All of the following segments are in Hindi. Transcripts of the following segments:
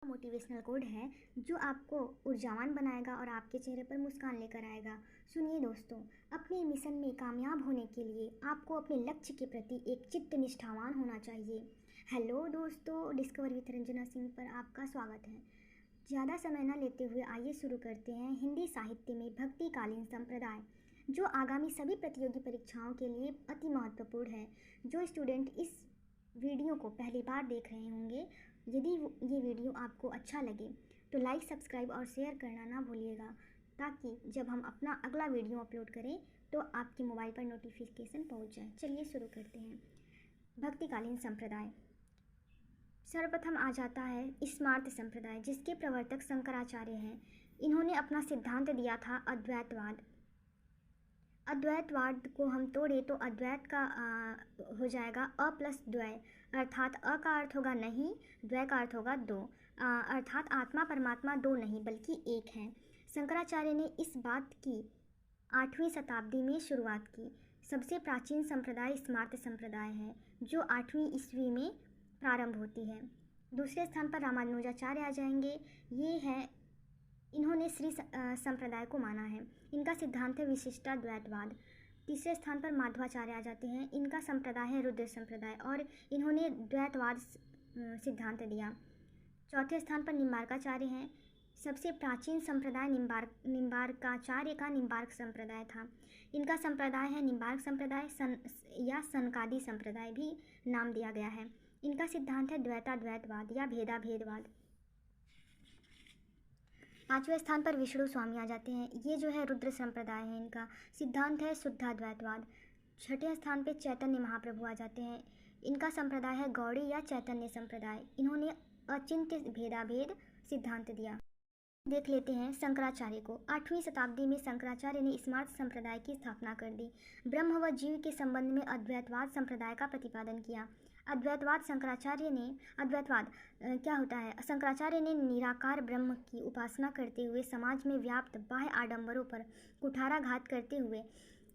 मोटिवेशनल कोड है जो आपको ऊर्जावान बनाएगा और आपके चेहरे पर मुस्कान लेकर आएगा। सुनिए दोस्तों, अपने मिशन में कामयाब होने के लिए आपको अपने लक्ष्य के प्रति एक चित्त निष्ठावान होना चाहिए। हेलो दोस्तों, डिस्कवर विथ रंजना सिंह पर आपका स्वागत है। ज़्यादा समय न लेते हुए आइए शुरू करते हैं हिंदी साहित्य में भक्तिकालीन संप्रदाय, जो आगामी सभी प्रतियोगी परीक्षाओं के लिए अति महत्वपूर्ण है। जो स्टूडेंट इस वीडियो को पहली बार देख रहे होंगे, यदि ये वीडियो आपको अच्छा लगे तो लाइक, सब्सक्राइब और शेयर करना ना भूलिएगा, ताकि जब हम अपना अगला वीडियो अपलोड करें तो आपके मोबाइल पर नोटिफिकेशन पहुंच जाए। चलिए शुरू करते हैं। भक्तिकालीन संप्रदाय। सर्वप्रथम आ जाता है स्मार्त संप्रदाय, जिसके प्रवर्तक शंकराचार्य हैं। इन्होंने अपना सिद्धांत दिया था अद्वैतवाद। अद्वैतवाद को हम तोड़े तो अद्वैत का हो जाएगा अ प्लस द्वय, अर्थात अ का अर्थ होगा नहीं, द्वय का अर्थ होगा दो, अर्थात आत्मा परमात्मा दो नहीं बल्कि एक है। शंकराचार्य ने इस बात की 8वीं शताब्दी में शुरुआत की। सबसे प्राचीन संप्रदाय स्मार्त संप्रदाय है, जो 8वीं ईस्वी में प्रारंभ होती है। दूसरे स्थान पर रामानुजाचार्य आ जाएंगे। ये है, इन्होंने श्री संप्रदाय को माना है। इनका सिद्धांत है विशिष्टाद्वैतवाद। तीसरे स्थान पर माधवाचार्य आ जाते हैं। इनका संप्रदाय है रुद्र संप्रदाय और इन्होंने द्वैतवाद सिद्धांत दिया। चौथे स्थान पर निम्बार्काचार्य हैं। सबसे प्राचीन संप्रदाय निम्बार्काचार्य का निम्बार्क संप्रदाय था। इनका संप्रदाय है निम्बार्क संप्रदाय, या सनकादि संप्रदाय भी नाम दिया गया है। इनका सिद्धांत है द्वैताद्वैतवाद या भेदाभेदवाद। पांचवें स्थान पर विष्णु स्वामी आ जाते हैं। ये जो है रुद्र संप्रदाय है, इनका सिद्धांत है शुद्धाद्वैतवाद। छठे स्थान पर चैतन्य महाप्रभु आ जाते हैं। इनका संप्रदाय है गौड़ी या चैतन्य संप्रदाय। इन्होंने अचिंत्य भेदाभेद सिद्धांत दिया। देख लेते हैं शंकराचार्य को। 8वीं शताब्दी में शंकराचार्य ने स्मार्त संप्रदाय की स्थापना कर दी। ब्रह्म व जीव के संबंध में अद्वैतवाद संप्रदाय का प्रतिपादन किया। अद्वैतवाद क्या होता है? शंकराचार्य ने निराकार ब्रह्म की उपासना करते हुए समाज में व्याप्त बाह्य आडंबरों पर कुठाराघात करते हुए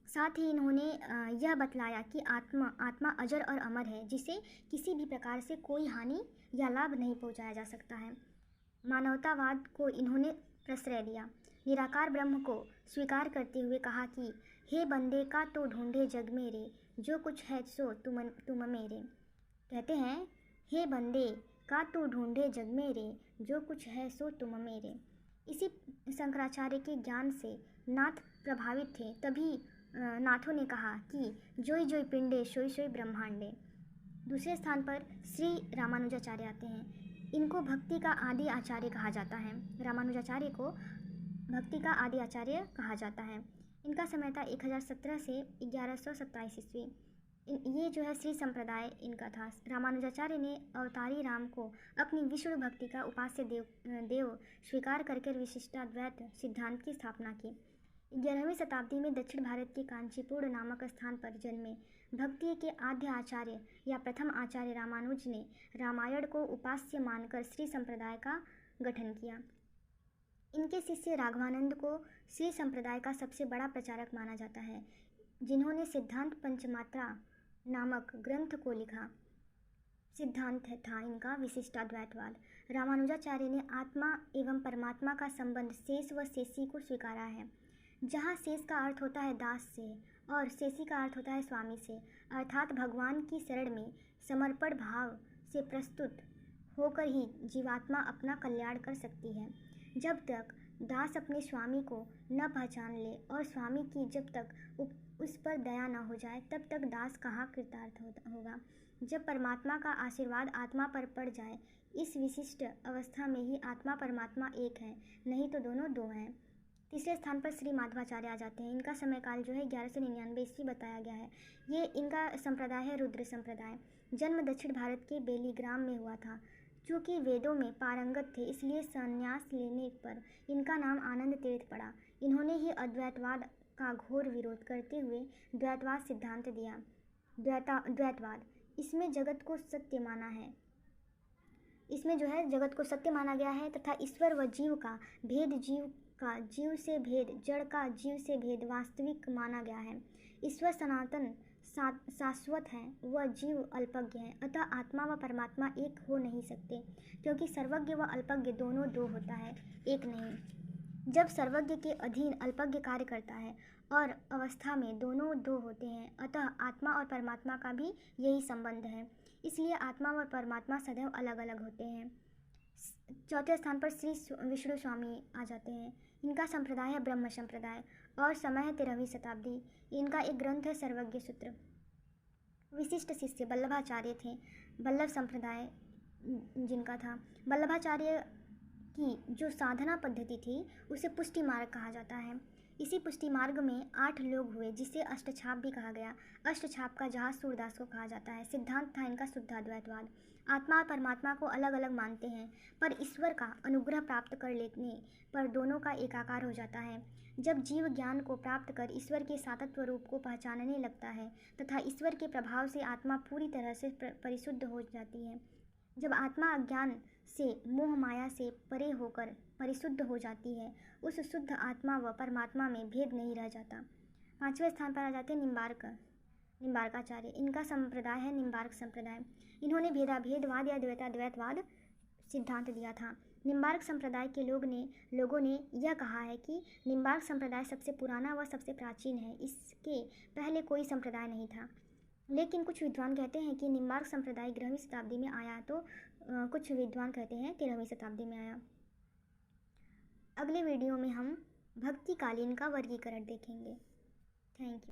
साथ ही इन्होंने यह बतलाया कि आत्मा अजर और अमर है, जिसे किसी भी प्रकार से कोई हानि या लाभ नहीं पहुंचाया जा सकता है। मानवतावाद को इन्होंने प्रश्रय दिया। निराकार ब्रह्म को स्वीकार करते हुए कहा कि हे बंदे का तो ढूंढे जग मेरे, जो कुछ है सो तुम मेरे। कहते हैं, हे बंदे का तो ढूंढे जग मेरे, जो कुछ है सो तुम मेरे। इसी शंकराचार्य के ज्ञान से नाथ प्रभावित थे। तभी नाथों ने कहा कि जोई जोई पिंडे सोई सोई ब्रह्मांडे। दूसरे स्थान पर श्री रामानुजाचार्य आते हैं। इनको भक्ति का आदि आचार्य कहा जाता है। रामानुजाचार्य को भक्ति का आदि आचार्य कहा जाता है। इनका समय था 1017 से 1127 ईस्वी। ये जो है श्री संप्रदाय इनका था। रामानुजाचार्य ने अवतारी राम को अपनी विष्णु भक्ति का उपास्य देव स्वीकार करके विशिष्टाद्वैत सिद्धांत की स्थापना की। 11वीं शताब्दी में दक्षिण भारत के कांचीपुर नामक स्थान पर जन्मे भक्ति के आद्य आचार्य या प्रथम आचार्य रामानुज ने रामायण को उपास्य मानकर श्री संप्रदाय का गठन किया। इनके शिष्य राघवानंद को श्री संप्रदाय का सबसे बड़ा प्रचारक माना जाता है, जिन्होंने सिद्धांत पंचमात्रा नामक ग्रंथ को लिखा। सिद्धांत था इनका विशिष्टाद्वैतवाद। रामानुजाचार्य ने आत्मा एवं परमात्मा का संबंध शेष व शेषी को स्वीकारा है, जहाँ शेष का अर्थ होता है दास से और शेषी का अर्थ होता है स्वामी से, अर्थात भगवान की शरण में समर्पण भाव से प्रस्तुत होकर ही जीवात्मा अपना कल्याण कर सकती है। जब तक दास अपने स्वामी को न पहचान ले और स्वामी की जब तक उस पर दया न हो जाए, तब तक दास कहाँ कृतार्थ होगा। जब परमात्मा का आशीर्वाद आत्मा पर पड़ जाए, इस विशिष्ट अवस्था में ही आत्मा परमात्मा एक है, नहीं तो दोनों दो हैं। तीसरे स्थान पर श्री माधवाचार्य आ जाते हैं। इनका समय काल जो है 1199 ईस्वी बताया गया है। ये इनका संप्रदाय है रुद्र संप्रदाय। जन्म दक्षिण भारत के बेलीग्राम में हुआ था। चूँकि वेदों में पारंगत थे, इसलिए संन्यास लेने पर इनका नाम आनंद तीर्थ पड़ा। इन्होंने ही अद्वैतवाद का घोर विरोध करते हुए द्वैतवाद सिद्धांत दिया। द्वैतवाद, इसमें जगत को सत्य माना है। इसमें जो है जगत को सत्य माना गया है तथा ईश्वर व जीव का भेद, जीव का जीव से भेद, जड़ का जीव से भेद वास्तविक माना गया है। ईश्वर सनातन शाश्वत है, वह जीव अल्पज्ञ है। अतः आत्मा व परमात्मा एक हो नहीं सकते, क्योंकि सर्वज्ञ व अल्पज्ञ दोनों दो होता है, एक नहीं। जब सर्वज्ञ के अधीन अल्पज्ञ कार्य करता है और अवस्था में दोनों दो होते हैं, अतः आत्मा और परमात्मा का भी यही संबंध है। इसलिए आत्मा और परमात्मा सदैव अलग अलग होते हैं। चौथे स्थान पर श्री विष्णु स्वामी आ जाते हैं। इनका संप्रदाय है ब्रह्म संप्रदाय और समय है 13वीं शताब्दी। इनका एक ग्रंथ है सर्वज्ञ सूत्र। विशिष्ट शिष्य वल्लभाचार्य थे। वल्लभ संप्रदाय जिनका था। वल्लभाचार्य की जो साधना पद्धति थी उसे पुष्टि मार्ग कहा जाता है। इसी पुष्टि मार्ग में 8 लोग हुए, जिसे अष्टछाप भी कहा गया। अष्टछाप का जहाज सूरदास को कहा जाता है। सिद्धांत था इनका शुद्धाद्वैतवाद। आत्मा और परमात्मा को अलग अलग मानते हैं, पर ईश्वर का अनुग्रह प्राप्त कर लेने पर दोनों का एकाकार हो जाता है। जब जीव ज्ञान को प्राप्त कर ईश्वर के सातत्व रूप को पहचानने लगता है तथा ईश्वर के प्रभाव से आत्मा पूरी तरह से परिशुद्ध हो जाती है। जब आत्मा अज्ञान से मोह माया से परे होकर परिशुद्ध हो जाती है, उस शुद्ध आत्मा व परमात्मा में भेद नहीं रह जाता। 5वें स्थान पर आ जाते हैं निम्बार्काचार्य। इनका संप्रदाय है निम्बार्क संप्रदाय। इन्होंने भेदाभेदवाद या द्वैताद्वैतवाद सिद्धांत दिया था। निम्बार्क संप्रदाय के लोगों ने यह कहा है कि निम्बार्क संप्रदाय सबसे पुराना व सबसे प्राचीन है, इसके पहले कोई संप्रदाय नहीं था। लेकिन कुछ विद्वान कहते हैं कि निम्बार्क संप्रदाय 11वीं शताब्दी में आया, तो कुछ विद्वान कहते हैं 13वीं शताब्दी में आया। अगले वीडियो में हम भक्तिकालीन का वर्गीकरण देखेंगे। Thank you.